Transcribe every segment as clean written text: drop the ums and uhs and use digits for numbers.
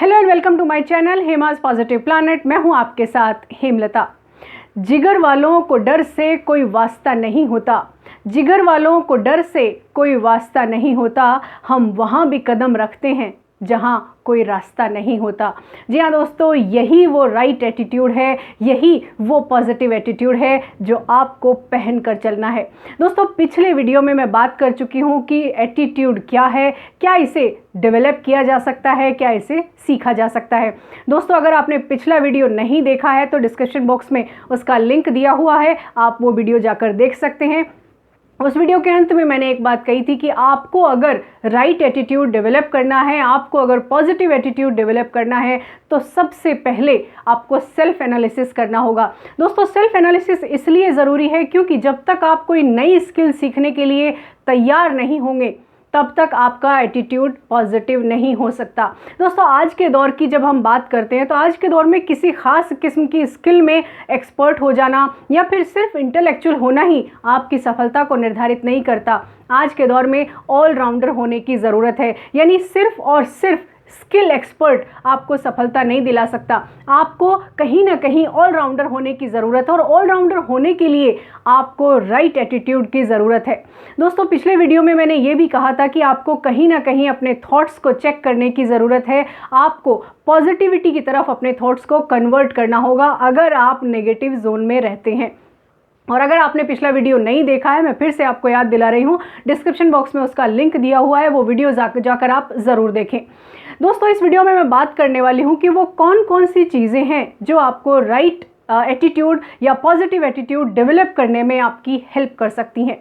Hello and welcome to my channel Hema's positive planet. मैं हूं आपके साथ हेमलता। जिगर वालों को डर से कोई वास्ता नहीं होता, जिगर वालों को डर से कोई वास्ता नहीं होता, हम वहां भी कदम रखते हैं जहां कोई रास्ता नहीं होता। जी हाँ दोस्तों, यही वो राइट एटीट्यूड है, यही वो पॉजिटिव एटीट्यूड है जो आपको पहन कर चलना है। दोस्तों, पिछले वीडियो में मैं बात कर चुकी हूँ कि एटीट्यूड क्या है, क्या इसे डेवलप किया जा सकता है, क्या इसे सीखा जा सकता है। दोस्तों, अगर आपने पिछला वीडियो नहीं देखा है तो डिस्क्रिप्शन बॉक्स में उसका लिंक दिया हुआ है, आप वो वीडियो जाकर देख सकते हैं। उस वीडियो के अंत में मैंने एक बात कही थी कि आपको अगर राइट एटीट्यूड डेवलप करना है, आपको अगर पॉजिटिव एटीट्यूड डेवलप करना है, तो सबसे पहले आपको सेल्फ एनालिसिस करना होगा। दोस्तों, सेल्फ एनालिसिस इसलिए ज़रूरी है क्योंकि जब तक आप कोई नई स्किल सीखने के लिए तैयार नहीं होंगे तब तक आपका एटीट्यूड पॉजिटिव नहीं हो सकता। दोस्तों, आज के दौर की जब हम बात करते हैं तो आज के दौर में किसी खास किस्म की स्किल में एक्सपर्ट हो जाना या फिर सिर्फ इंटेलेक्चुअल होना ही आपकी सफलता को निर्धारित नहीं करता। आज के दौर में ऑलराउंडर होने की ज़रूरत है, यानी सिर्फ और सिर्फ स्किल एक्सपर्ट आपको सफलता नहीं दिला सकता। आपको कहीं ना कहीं ऑलराउंडर होने की ज़रूरत है और ऑलराउंडर होने के लिए आपको राइट एटीट्यूड की ज़रूरत है। दोस्तों, पिछले वीडियो में मैंने ये भी कहा था कि आपको कहीं ना कहीं अपने थॉट्स को चेक करने की ज़रूरत है। आपको पॉजिटिविटी की तरफ अपने थॉट्स को कन्वर्ट करना होगा अगर आप नेगेटिव जोन में रहते हैं। और अगर आपने पिछला वीडियो नहीं देखा है, मैं फिर से आपको याद दिला रही हूँ, डिस्क्रिप्शन बॉक्स में उसका लिंक दिया हुआ है, वो वीडियो जाकर आप ज़रूर देखें। दोस्तों, इस वीडियो में मैं बात करने वाली हूँ कि वो कौन कौन सी चीज़ें हैं जो आपको राइट एटीट्यूड या पॉजिटिव एटीट्यूड डेवलप करने में आपकी हेल्प कर सकती हैं।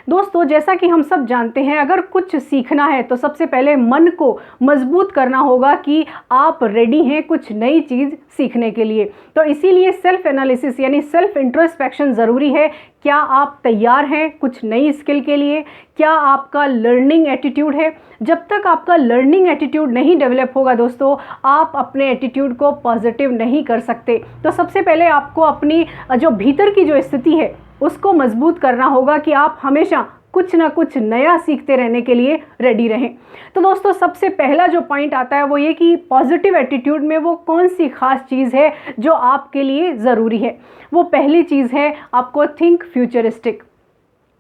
दोस्तों, जैसा कि हम सब जानते हैं, अगर कुछ सीखना है तो सबसे पहले मन को मजबूत करना होगा कि आप रेडी हैं कुछ नई चीज़ सीखने के लिए। तो इसीलिए सेल्फ एनालिसिस यानी सेल्फ इंट्रोस्पेक्शन ज़रूरी है। क्या आप तैयार हैं कुछ नई स्किल के लिए? क्या आपका लर्निंग एटीट्यूड है? जब तक आपका लर्निंग एटीट्यूड नहीं डेवलप होगा दोस्तों, आप अपने एटीट्यूड को पॉजिटिव नहीं कर सकते। तो सबसे पहले आपको अपनी जो भीतर की जो स्थिति है उसको मजबूत करना होगा कि आप हमेशा कुछ ना कुछ नया सीखते रहने के लिए रेडी रहें। तो दोस्तों, सबसे पहला जो पॉइंट आता है वो ये कि पॉजिटिव एटीट्यूड में वो कौन सी खास चीज़ है जो आपके लिए ज़रूरी है। वो पहली चीज़ है, आपको थिंक फ्यूचरिस्टिक।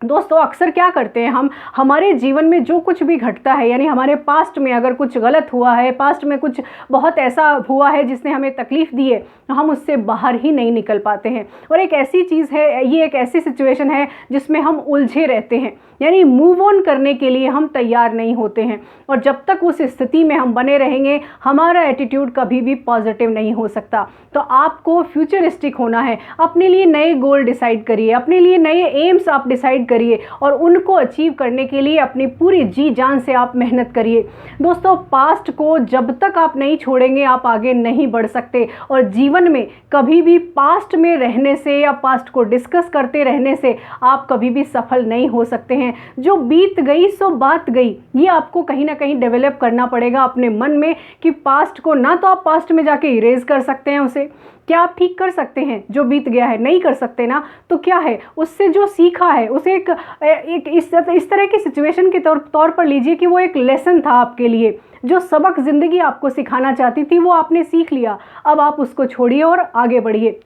दोस्तों, अक्सर क्या करते हैं हम, हमारे जीवन में जो कुछ भी घटता है, यानी हमारे पास्ट में अगर कुछ गलत हुआ है, पास्ट में कुछ बहुत ऐसा हुआ है जिसने हमें तकलीफ़ दी है, तो हम उससे बाहर ही नहीं निकल पाते हैं। और एक ऐसी चीज़ है, ये एक ऐसी सिचुएशन है जिसमें हम उलझे रहते हैं, यानी मूव ऑन करने के लिए हम तैयार नहीं होते हैं। और जब तक उस स्थिति में हम बने रहेंगे, हमारा एटीट्यूड कभी भी पॉजिटिव नहीं हो सकता। तो आपको फ्यूचरिस्टिक होना है। अपने लिए नए गोल डिसाइड करिए, अपने लिए नए एम्स आप डिसाइड करिए और उनको अचीव करने के लिए अपनी पूरी जी जान से आप मेहनत करिए। दोस्तों, पास्ट को जब तक आप नहीं छोड़ेंगे आप आगे नहीं बढ़ सकते। और जीवन में कभी भी पास्ट में रहने से या पास्ट को डिस्कस करते रहने से आप कभी भी सफल नहीं हो सकते हैं। जो बीत गई सो बात गई, ये आपको कहीं ना कहीं डेवलप करना पड़ेगा अपने मन में कि पास्ट को ना तो आप पास्ट में जाके इरेज कर सकते हैं, उसे क्या आप ठीक कर सकते हैं? जो बीत गया है नहीं कर सकते ना, तो क्या है, उससे जो सीखा है उसे एक इस तरह की सिचुएशन के तौर पर लीजिए कि वो एक लेसन था आपके लिए। जो सबक ज़िंदगी आपको सिखाना चाहती थी वो आपने सीख लिया, अब आप उसको छोड़िए और आगे बढ़िए।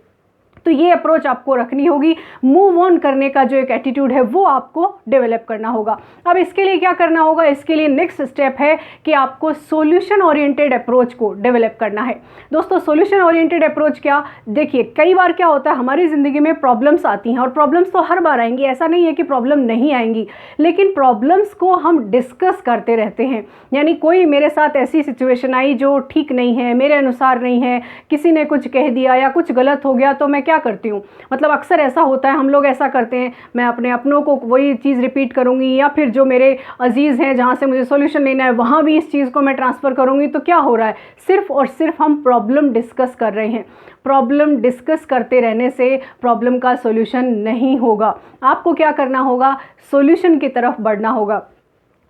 तो ये अप्रोच आपको रखनी होगी। मूव ऑन करने का जो एक एटीट्यूड है वो आपको डेवलप करना होगा। अब इसके लिए क्या करना होगा? इसके लिए नेक्स्ट स्टेप है कि आपको सॉल्यूशन ओरिएंटेड अप्रोच को डेवलप करना है। दोस्तों, सॉल्यूशन ओरिएंटेड अप्रोच क्या, देखिए कई बार क्या होता है, हमारी ज़िंदगी में प्रॉब्लम्स आती हैं और प्रॉब्लम्स तो हर बार आएंगी, ऐसा नहीं है कि प्रॉब्लम नहीं आएंगी, लेकिन प्रॉब्लम्स को हम डिस्कस करते रहते हैं। यानी कोई मेरे साथ ऐसी सिचुएशन आई जो ठीक नहीं है, मेरे अनुसार नहीं है, किसी ने कुछ कह दिया या कुछ गलत हो गया, तो मैं क्या करती हूँ, मतलब अक्सर ऐसा होता है, हम लोग ऐसा करते हैं, मैं अपने अपनों को वही चीज़ रिपीट करूँगी या फिर जो मेरे अजीज़ हैं जहाँ से मुझे सॉल्यूशन लेना है वहाँ भी इस चीज़ को मैं ट्रांसफ़र करूँगी। तो क्या हो रहा है, सिर्फ और सिर्फ हम प्रॉब्लम डिस्कस कर रहे हैं। प्रॉब्लम डिस्कस करते रहने से प्रॉब्लम का सॉल्यूशन नहीं होगा। आपको क्या करना होगा, सॉल्यूशन की तरफ बढ़ना होगा।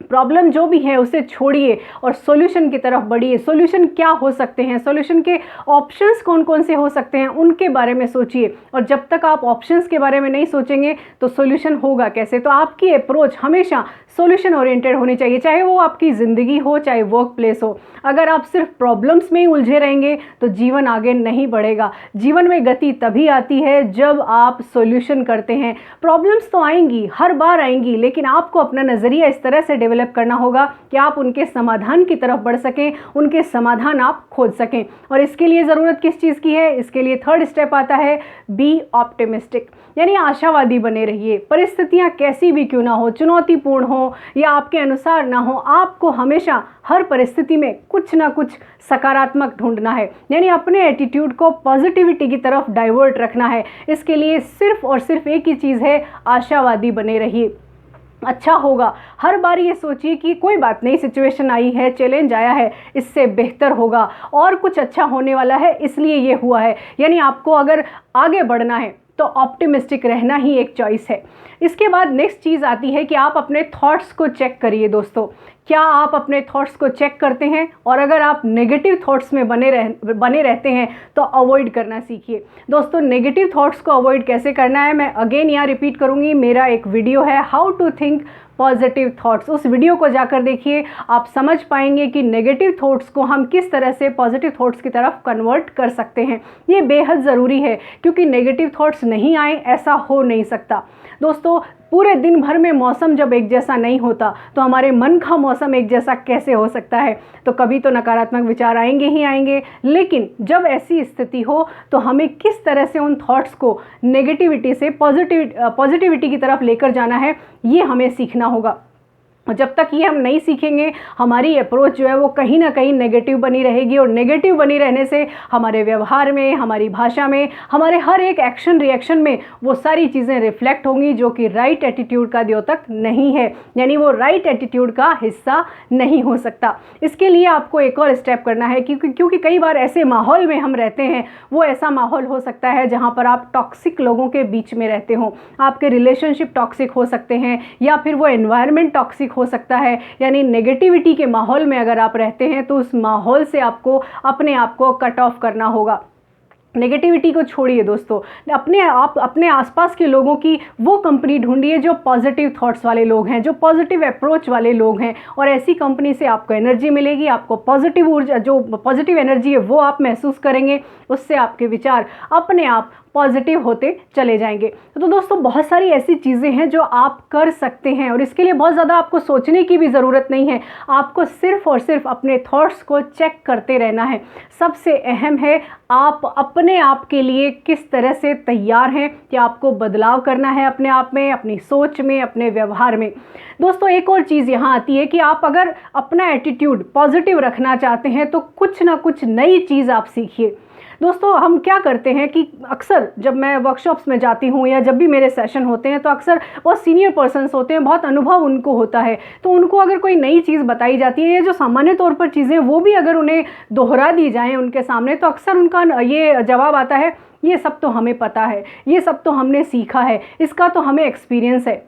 प्रॉब्लम जो भी है उसे छोड़िए और सॉल्यूशन की तरफ बढ़िए। सॉल्यूशन क्या हो सकते हैं, सॉल्यूशन के ऑप्शंस कौन कौन से हो सकते हैं, उनके बारे में सोचिए। और जब तक आप ऑप्शंस के बारे में नहीं सोचेंगे तो सॉल्यूशन होगा कैसे। तो आपकी अप्रोच हमेशा सॉल्यूशन ओरिएंटेड होनी चाहिए, चाहे वो आपकी ज़िंदगी हो, चाहे वर्क प्लेस हो। अगर आप सिर्फ प्रॉब्लम्स में ही उलझे रहेंगे तो जीवन आगे नहीं बढ़ेगा। जीवन में गति तभी आती है जब आप सॉल्यूशन करते हैं। प्रॉब्लम्स तो आएंगी, हर बार आएंगी, लेकिन आपको अपना नज़रिया इस तरह से डेवलप करना होगा कि आप उनके समाधान की तरफ बढ़ सकें, उनके समाधान आप खोज सकें। और इसके लिए ज़रूरत किस चीज़ की है? इसके लिए थर्ड स्टेप आता है बी ऑप्टिमिस्टिक, यानी आशावादी बने रहिए। परिस्थितियाँ कैसी भी क्यों ना हो, चुनौतीपूर्ण हो या आपके अनुसार ना हो, आपको हमेशा हर परिस्थिति में कुछ ना कुछ सकारात्मक ढूंढना है, यानी अपने एटीट्यूड को पॉजिटिविटी की तरफ डाइवर्ट रखना है। इसके लिए सिर्फ और सिर्फ एक ही चीज़ है, आशावादी बने रहिए। अच्छा होगा। हर बार ये सोचिए कि कोई बात नहीं, सिचुएशन आई है, चैलेंज आया है, इससे बेहतर होगा और कुछ अच्छा होने वाला है, इसलिए ये हुआ है। यानी आपको अगर आगे बढ़ना है तो ऑप्टिमिस्टिक रहना ही एक चॉइस है। इसके बाद नेक्स्ट चीज़ आती है कि आप अपने थॉट्स को चेक करिए। दोस्तों, क्या आप अपने थॉट्स को चेक करते हैं? और अगर आप नेगेटिव थॉट्स में बने रहते हैं तो अवॉइड करना सीखिए। दोस्तों, नेगेटिव थॉट्स को अवॉइड कैसे करना है, मैं अगेन यहाँ रिपीट करूँगी। मेरा एक वीडियो है how to think positive thoughts, उस वीडियो को जाकर देखिए। आप समझ पाएंगे कि नेगेटिव थॉट्स को हम किस तरह से पॉजिटिव थॉट्स की तरफ कन्वर्ट कर सकते हैं। ये बेहद ज़रूरी है, क्योंकि नेगेटिव थॉट्स नहीं आए ऐसा हो नहीं सकता। दोस्तों, पूरे दिन भर में मौसम जब एक जैसा नहीं होता तो हमारे मन का मौसम एक जैसा कैसे हो सकता है? तो कभी तो नकारात्मक विचार आएंगे ही आएंगे, लेकिन जब ऐसी स्थिति हो तो हमें किस तरह से उन थॉट्स को नेगेटिविटी से पॉजिटिविटी की तरफ लेकर जाना है, ये हमें सीखना होगा। और जब तक ये हम नहीं सीखेंगे, हमारी अप्रोच जो है वो कहीं ना कहीं नेगेटिव बनी रहेगी। और नेगेटिव बनी रहने से हमारे व्यवहार में, हमारी भाषा में, हमारे हर एक एक्शन रिएक्शन में वो सारी चीज़ें रिफ्लेक्ट होंगी जो कि राइट एटीट्यूड का द्योतक नहीं है, यानी वो राइट एटीट्यूड का हिस्सा नहीं हो सकता। इसके लिए आपको एक और स्टेप करना है, क्योंकि कई बार ऐसे माहौल में हम रहते हैं, वो ऐसा माहौल हो सकता है जहाँ पर आप टॉक्सिक लोगों के बीच में रहते हो। आपके रिलेशनशिप टॉक्सिक हो सकते हैं या फिर वो एनवायरनमेंट टॉक्सिक हो सकता है। यानी नेगेटिविटी के माहौल में अगर आप रहते हैं तो उस माहौल से आपको अपने आप को कट ऑफ करना होगा। नेगेटिविटी को छोड़िए दोस्तों, अपने आसपास के लोगों की वो कंपनी ढूंढिए जो पॉजिटिव थॉट्स वाले लोग हैं, जो पॉजिटिव अप्रोच वाले लोग हैं। और ऐसी कंपनी से आपको एनर्जी मिलेगी, आपको पॉजिटिव ऊर्जा, जो पॉजिटिव एनर्जी है वो आप महसूस करेंगे। उससे आपके विचार अपने आप पॉजिटिव होते चले जाएंगे। तो दोस्तों, बहुत सारी ऐसी चीज़ें हैं जो आप कर सकते हैं और इसके लिए बहुत ज़्यादा आपको सोचने की भी ज़रूरत नहीं है। आपको सिर्फ और सिर्फ अपने थॉट्स को चेक करते रहना है। सबसे अहम है आप अपने आप के लिए किस तरह से तैयार हैं कि आपको बदलाव करना है अपने आप में, अपनी सोच में, अपने व्यवहार में। दोस्तों, एक और चीज़ यहाँ आती है कि आप अगर अपना एटीट्यूड पॉजिटिव रखना चाहते हैं तो कुछ ना कुछ नई चीज़ आप सीखिए। दोस्तों, हम क्या करते हैं कि अक्सर जब मैं वर्कशॉप्स में जाती हूँ या जब भी मेरे सेशन होते हैं तो अक्सर बहुत सीनियर पर्सन्स होते हैं, बहुत अनुभव उनको होता है। तो उनको अगर कोई नई चीज़ बताई जाती है या जो सामान्य तौर पर चीज़ें वो भी अगर उन्हें दोहरा दी जाएँ उनके सामने, तो अक्सर उनका ये जवाब आता है, ये सब तो हमें पता है, ये सब तो हमने सीखा है, इसका तो हमें एक्सपीरियंस है।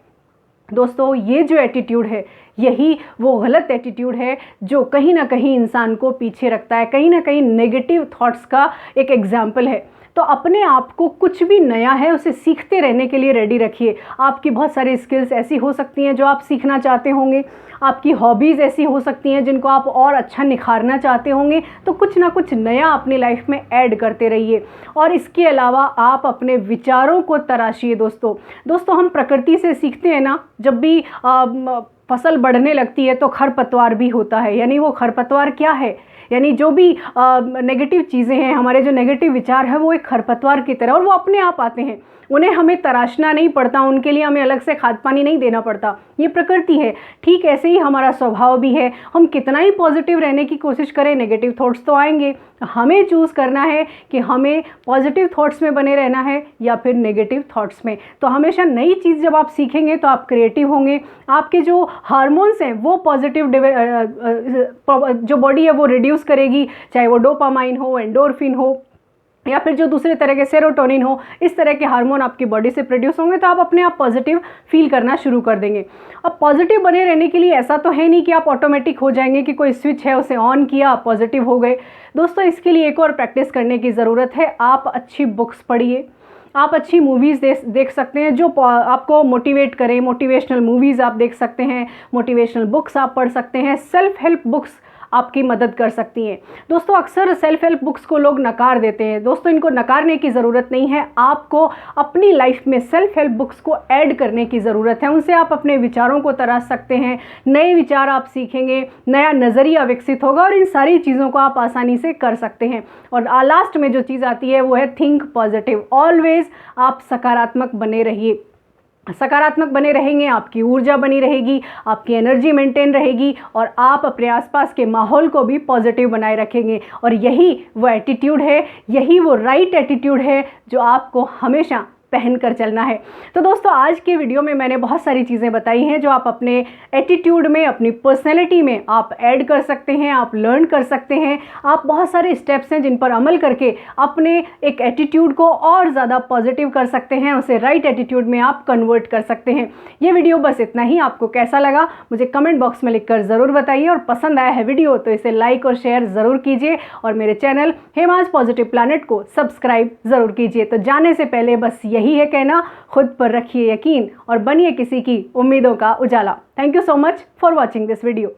दोस्तों, ये जो एटीट्यूड है यही वो गलत एटीट्यूड है जो कहीं ना कहीं इंसान को पीछे रखता है, कहीं ना कहीं नेगेटिव थॉट्स का एक एग्जाम्पल है। तो अपने आप को कुछ भी नया है उसे सीखते रहने के लिए रेडी रखिए। आपकी बहुत सारी स्किल्स ऐसी हो सकती हैं जो आप सीखना चाहते होंगे, आपकी हॉबीज़ ऐसी हो सकती हैं जिनको आप और अच्छा निखारना चाहते होंगे। तो कुछ ना कुछ नया अपनी लाइफ में ऐड करते रहिए। और इसके अलावा आप अपने विचारों को तराशिए। दोस्तों, हम प्रकृति से सीखते हैं ना, जब भी फसल बढ़ने लगती है तो खरपतवार भी होता है। यानी वो खरपतवार क्या है, यानी जो भी नेगेटिव चीज़ें हैं, हमारे जो नेगेटिव विचार है वो एक खरपतवार की तरह, और वो अपने आप आते हैं, उन्हें हमें तराशना नहीं पड़ता, उनके लिए हमें अलग से खाद पानी नहीं देना पड़ता। ये प्रकृति है। ठीक ऐसे ही हमारा स्वभाव भी है। हम कितना ही पॉजिटिव रहने की कोशिश करें, नेगेटिव थॉट्स तो आएंगे। हमें चूज़ करना है कि हमें पॉजिटिव थॉट्स में बने रहना है या फिर नेगेटिव थॉट्स में। तो हमेशा नई चीज़ जब आप सीखेंगे तो आप क्रिएटिव होंगे। आपके जो हार्मोन्स हैं वो पॉजिटिव जो बॉडी है वो रिड्यूस करेगी, चाहे वो डोपामाइन हो, एंडोर्फिन हो, या फिर जो दूसरे तरह के सेरोटोनिन हो, इस तरह के हार्मोन आपकी बॉडी से प्रोड्यूस होंगे तो आप अपने आप पॉजिटिव फील करना शुरू कर देंगे। अब पॉजिटिव बने रहने के लिए ऐसा तो है नहीं कि आप ऑटोमेटिक हो जाएंगे कि कोई स्विच है उसे ऑन किया आप पॉजिटिव हो गए। दोस्तों, इसके लिए एक और प्रैक्टिस करने की ज़रूरत है। आप अच्छी बुक्स पढ़िए, आप अच्छी मूवीज़ देख सकते हैं जो आपको मोटिवेट करें। मोटिवेशनल मूवीज़ आप देख सकते हैं, मोटिवेशनल बुक्स आप पढ़ सकते हैं, सेल्फ हेल्प बुक्स आपकी मदद कर सकती हैं। दोस्तों, अक्सर सेल्फ हेल्प बुक्स को लोग नकार देते हैं। दोस्तों, इनको नकारने की ज़रूरत नहीं है, आपको अपनी लाइफ में सेल्फ हेल्प बुक्स को ऐड करने की ज़रूरत है। उनसे आप अपने विचारों को तराश सकते हैं, नए विचार आप सीखेंगे, नया नज़रिया विकसित होगा और इन सारी चीज़ों को आप आसानी से कर सकते हैं। और लास्ट में जो चीज़ आती है वो है थिंक पॉजिटिव। ऑलवेज आप सकारात्मक बने रहिए। सकारात्मक बने रहेंगे, आपकी ऊर्जा बनी रहेगी, आपकी एनर्जी मेंटेन रहेगी और आप अपने आसपास के माहौल को भी पॉजिटिव बनाए रखेंगे। और यही वो एटीट्यूड है, यही वो राइट एटीट्यूड है जो आपको हमेशा पहन कर चलना है। तो दोस्तों, आज के वीडियो में मैंने बहुत सारी चीज़ें बताई हैं जो आप अपने एटीट्यूड में, अपनी पर्सनैलिटी में आप ऐड कर सकते हैं, आप लर्न कर सकते हैं। आप बहुत सारे स्टेप्स हैं जिन पर अमल करके अपने एक एटीट्यूड को और ज़्यादा पॉजिटिव कर सकते हैं, उसे राइट एटीट्यूड में आप कन्वर्ट कर सकते हैं। ये वीडियो बस इतना ही। आपको कैसा लगा मुझे कमेंट बॉक्स में लिखकर ज़रूर बताइए और पसंद आया है वीडियो तो इसे लाइक और शेयर ज़रूर कीजिए और मेरे चैनल हेमाज पॉजिटिव प्लैनेट को सब्सक्राइब ज़रूर कीजिए। तो जाने से पहले बस यही है कहना, खुद पर रखिए यकीन और बनिए किसी की उम्मीदों का उजाला। Thank you so much for watching this video.